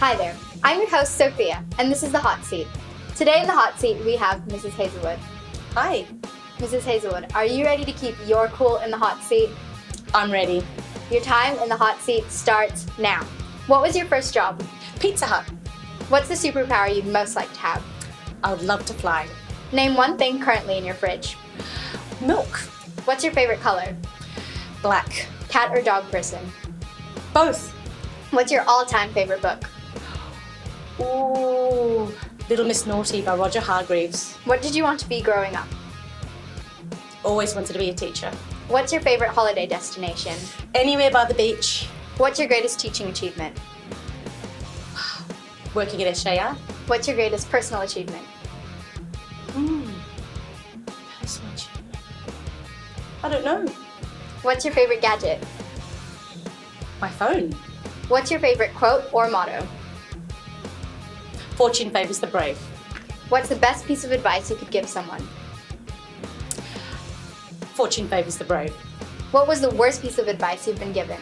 Hi there, I'm your host Sophia, and this is The Hot Seat. Today in The Hot Seat we have Mrs. Hazlewood. Hi. Mrs. Hazlewood, are you ready to keep your cool in the hot seat? I'm ready. Your time in the hot seat starts now. What was your first job? Pizza Hut. What's the superpower you'd most like to have? I would love to fly. Name one thing currently in your fridge. Milk. What's your favorite color? Black. Cat or dog person? Both. What's your all-time favorite book? Ooh, Little Miss Naughty by Roger Hargreaves. What did you want to be growing up? Always wanted to be a teacher. What's your favorite holiday destination? Anywhere by the beach. What's your greatest teaching achievement? Working at SJII. What's your greatest personal achievement? Personal achievement. I don't know. What's your favorite gadget? My phone. What's your favorite quote or motto? Fortune favours the brave. What's the best piece of advice you could give someone? Fortune favours the brave. What was the worst piece of advice you've been given?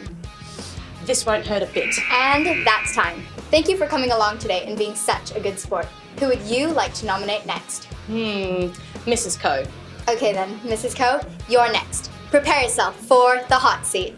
This won't hurt a bit. And that's time. Thank you for coming along today and being such a good sport. Who would you like to nominate next? Mrs. Coe. Okay then, Mrs. Coe, you're next. Prepare yourself for the hot seat.